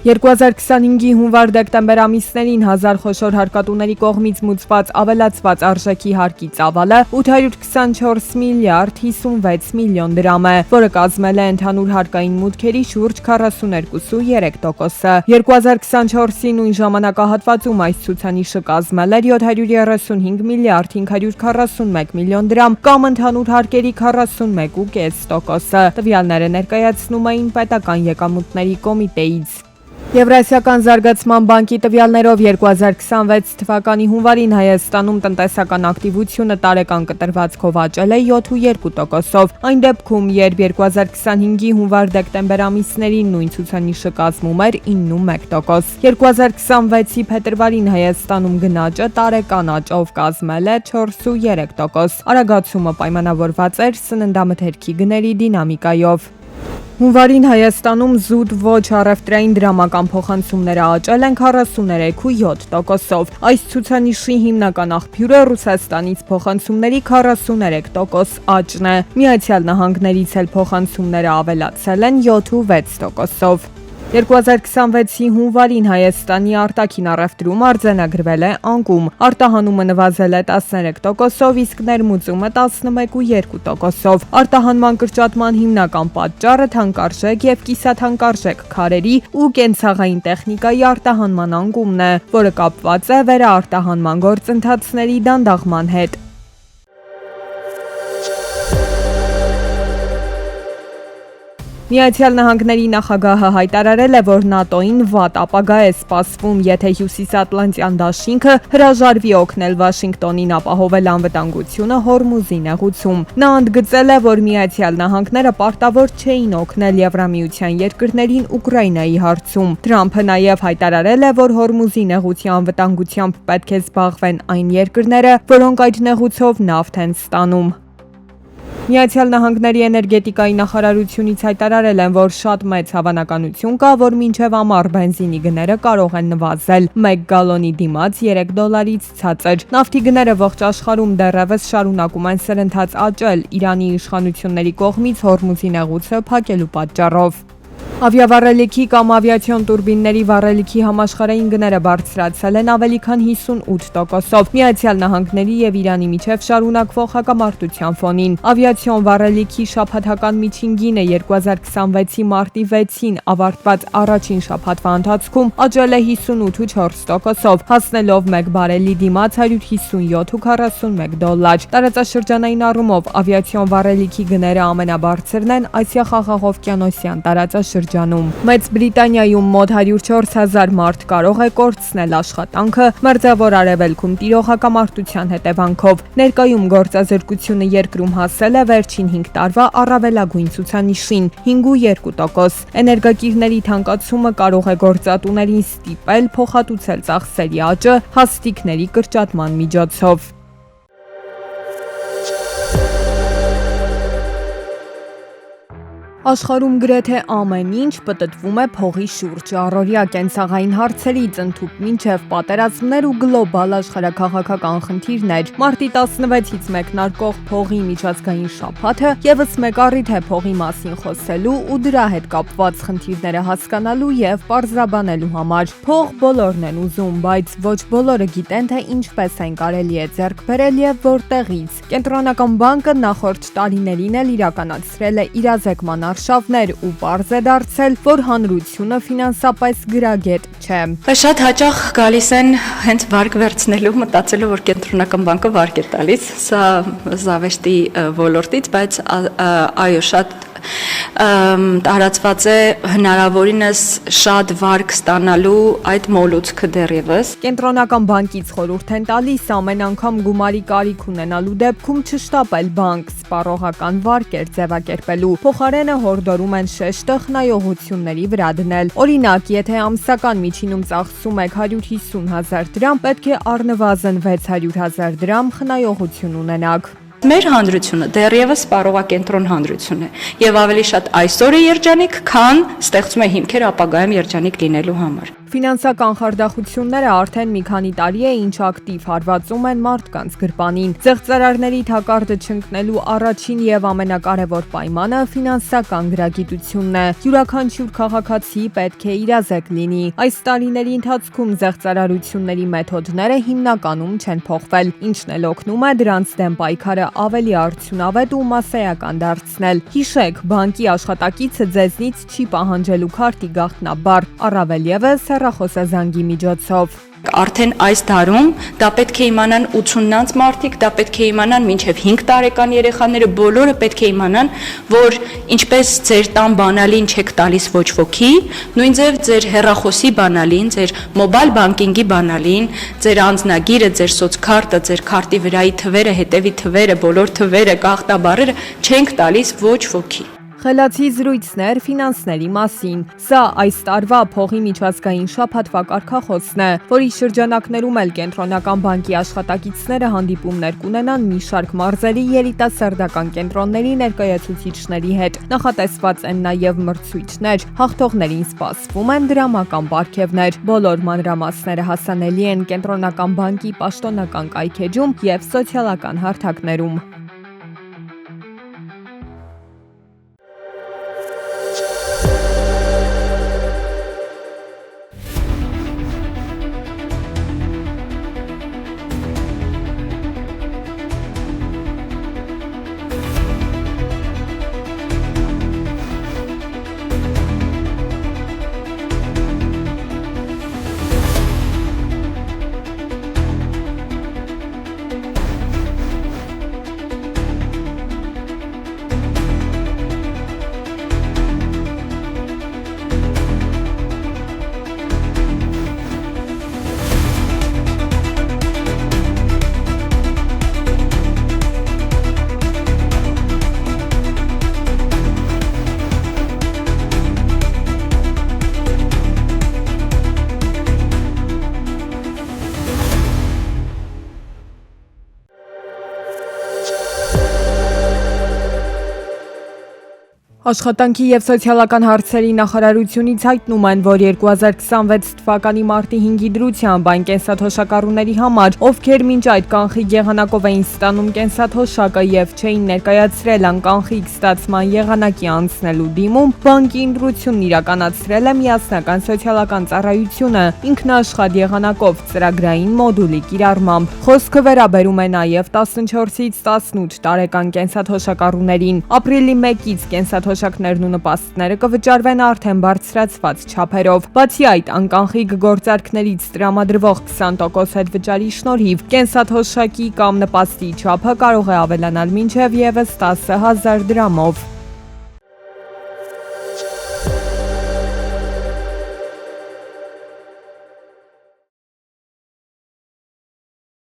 2025-ի հունվար-դեկտեմբեր ամիսներին 1000 խոշոր հարկատուների կողմից մուծված ավելացված արժեքի հարկի ծավալը 824 միլիարդ 56 միլիոն դրամ է, որը կազմել է ընդհանուր հարկային մուտքերի շուրջ 42.3%-ը։ 2024-ի նույն ժամանակահատվածում այս ցուցանիշը կազմել էր 735 միլիարդ 541 միլիոն դրամ կամ ընդհանուր հարկերի 41.5%-ը։ Տվյալները ներկայացնում էին պետական եկամուտների կոմիտեից։ Եվրասիական զարգացման բանկի տվյալներով 2026 թվականի հունվարին Հայաստանում տնտեսական ակտիվությունը տարեկան կտրվածքով աճել է 7.2%-ով, այն դեպքում, երբ 2025-ի հունվար-դեկտեմբեր ամիսներին նույն ցուցանիշը կազմում էր 9.1%։ 2026-ի փետրվարին Հայաստանում գնաճը տարեկան աճով կազմել է 4.3%։ Արագացումը պայմանավորված էր սննդամթերքի գների դինամիկայով։ Հունվարին Հայաստանում զուտ ոչ առևտրային դրամական փոխանցումները աճել են 43.7%-ով։ Այս ցուցանիշի հիմնական աղբյուրը Ռուսաստանից փոխանցումների 43% աճն է։ Միացյալ Նահանգներից էլ փոխանցումները ավելացել են 7.6%-ով։ 2026-ի հունվարին Հայաստանի արտաքին առևտրում արձանագրվել է անկում, արտահանումը նվազել է 13%-ով, իսկ ներմուծումը 11.2%-ով։ Արտահանման կրճատման հիմնական պատճառը թանկարժեք եւ կիսաթանկարժեք քարերի ու կենցաղային տեխնիկայի արտահանման անկումն է, որը կապված է վերաարտահանման գործընթացների դանդաղման հետ։ Միացյալ Նահանգների նախագահը հայտարարել է, որ ՆԱՏՕ-ին վատ ապագա է սպասվում, եթե Հյուսիսատլանտյան դաշինքը հրաժարվի օգնել Վաշինգտոնին ապահովել անվտանգությունը Հորմուզի նեղուցում։ Նա ընդգծել է, որ Միացյալ Նահանգները պարտավոր չէին օգնել Եվրամիության երկրներին Ուկրաինայի հարցում։ Թրամփը նաև հայտարարել է, որ Հորմուզի նեղուցի անվտանգությամբ պետք է զբաղվեն այն երկրները, որոնք այդ նեղուցով նավթ են ստանում։ Միացյալ Նահանգների էներգետիկայի նախարարությունից հայտարարել են, որ շատ մեծ հավանականություն կա, որ մինչև ամառ բենզինի գները կարող են նվազել 1 գալոնի դիմաց $3-ից ցածր։ Նավթի գները ողջ աշխարհում դեռևս շարունակում են սրընթաց աճել Իրանի իշխանությունների կողմից Հորմուզի նեղուցը փակելու պատճառով։ Ավիավառելիքի կամ ավիացիոն տուրբինների վառելիքի համաշխարհային գները բարձրացել են ավելի քան 58%-ով Միացյալ Նահանգների եւ Իրանի միջև շարունակվող հակամարտության ֆոնին։ Ավիացիոն վառելիքի շաբաթական միջին գինը 2026-ի մարտի 6-ին ավարտված առաջին շաբաթվա ընթացքում աճել է 58.4%-ով, հասնելով 1 բարելի դիմաց $157.41։ Տարածաշրջանային առումով ավիացիոն վառելիքի գները ամենաբարձրն են Ասիա-Խաղաղօվկիանոսյան տարածաշրջանում։ Մեծ Բրիտանիայում մոտ 104,000 մարդ կարող է կորցնել աշխատանքը Մերձավոր Արևելքում տիրող հակամարտության հետևանքով։ Ներկայում գործազրկությունը երկրում հասել է վերջին 5 տարվա առավելագույն ցուցանիշին՝ 5.2%։ Էներգակիրների թանկացումը կարող է գործատուներին ստիպել փոխհատուցել ծախսերի աճը հաստիկների կրճատման միջոցով։ Աշխարհում գրեթե ամեն ինչ պտտվում է փողի շուրջ։ Առօրյա կենցաղային հարցերից ընդհուպ մինչև պատերազմներ ու գլոբալ աշխարհաքաղաքական խնդիրներ։ Մարտի 16-ից մեկնարկող փողի միջազգային շաբաթը ևս մեկ առիթ է փողի մասին խոսելու ու դրա հետ կապված խնդիրները հասկանալու եւ պարզաբանելու համար։ Փող բոլորն են ուզում, բայց ոչ բոլորը գիտեն, թե ինչպես այն կարելի է ձեռք բերել եւ որտեղից։ Կենտրոնական բանկը նախորդ տարիներին էլ իրականացրել է իրազեկման արշավներ ու պարզ է դարձել, որ հանրությունը ֆինանսապես գրագետ չէ։ Շատ հաճախ գալիս են հենց վարկ վերցնելու, մտածելով, որ կենտրոնական բանկը վարկ է տալիս, սա զավեշտի ոլորտից, բայց այո, շատ տարածված է հնարավորինս շատ վարկ ստանալու այդ մոլուցքը դեռևս։ Կենտրոնական բանկից խորհուրդ են տալիս ամեն անգամ գումարի կարիք ունենալու դեպքում չշտապել բանկ, սպառողական վարկեր ձևակերպելու։ Փոխարենը հորդորում են շեշտը խնայողությունների վրա դնել։ Օրինակ, եթե ամսական միջինում ծախսում եք 150,000 դրամ, պետք է առնվազն 600,000 դրամ խնայողություն ունենաք։ Մեր հանրությունը դեռևս սպառողակենտրոն հանրություն է եւ ավելի շատ այսօր է երջանիկ, քան ստեղծում է հիմքեր ապագայում երջանիկ լինելու համար։ Ֆինանսական խարդախությունները արդեն մի քանի տարի է ինչ ակտիվ հարվածում են մարդկանց գրպանին։ Զեղծարարների թակարդը չընկնելու առաջին եւ ամենակարևոր պայմանը ֆինանսական գրագիտությունն է։ Յուրաքանչյուր քաղաքացի պետք է իրազեկ լինի։ Այս տարիների ընթացքում զեղծարարությունների մեթոդները հիմնականում չեն փոխվել, ինչն էլ օգնում է դրանց դեմ պայքարը ավելի արդյունավետ ու մասսայական դարձնել։ Հիշեք, բանկի աշխատակիցը ձեզնից չի պահանջելու քարտի գաղտնաբար, առավել ևս հեռախոսազանգի միջոցով։ Արդեն այս դարում դա պետք է իմանան 80-նանց մարդիկ, դա պետք է իմանան մինչև 5 տարեկան երեխաները, բոլորը պետք է իմանան, որ ինչպես ձեր տան բանալին չեք տալիս ոչ ոքի, նույն ձև ձեր հեռախոսի բանալին, ձեր մոբայլ բանկինգի բանալին, ձեր անձնագիրը, ձեր սոցքարտը, ձեր քարտի վրայի թվերը, հետևի թվերը, բոլոր թվերը, գաղտնաբառերը չենք տալիս ոչ ոքի։ Խելացի զրույցներ ֆինանսների մասին։ Սա այս տարվա փողի միջազգային շաբաթվա կարգախոսն է, որի շրջանակներում էլ կենտրոնական բանկի աշխատակիցները հանդիպումներ կունենան մի շարք մարզերի երիտասարդական կենտրոնների ներկայացուցիչների հետ։ Նախատեսված են նաև մրցույթներ, հաղթողներին սպասվում են դրամական պարգևներ։ Բոլոր մանրամասները հասանելի են կենտրոնական բանկի պաշտոնական կայքեջում և սոցիալական հարթակներում։ Աշխատանքի և սոցիալական հարցերի նախարարությունից հայտնում են, որ 2026 թվականի մարտի 5-ի դրությամբ այն կենսաթոշակառուների համար, ովքեր մինչ այդ կանխիկ եղանակով էին ստանում կենսաթոշակը և չէին ներկայացրել անկանխիկ ստացման եղանակի անցնելու դիմում, բանկի ընտրությունն իրականացրել է միասնական սոցիալական ծառայությունը ինքնաշխատ եղանակով ծրագրային մոդուլի կիրառմամբ։ Խոսքը վերաբերում է նաև 14-ից 18 տարեկան կենսաթոշակառուներին։ Ապրիլի 1-ից կենսաթոշակներն ու նպաստները կվճարվեն արդեն բարձրացված չափերով։ Բացի այդ, անկանխիկ գործարքներից տրամադրվող 20% հետվճարի շնորհիվ կենսաթոշակի կամ նպաստի չափը կարող է ավելանալ մինչև ևս 10,000 դրամով։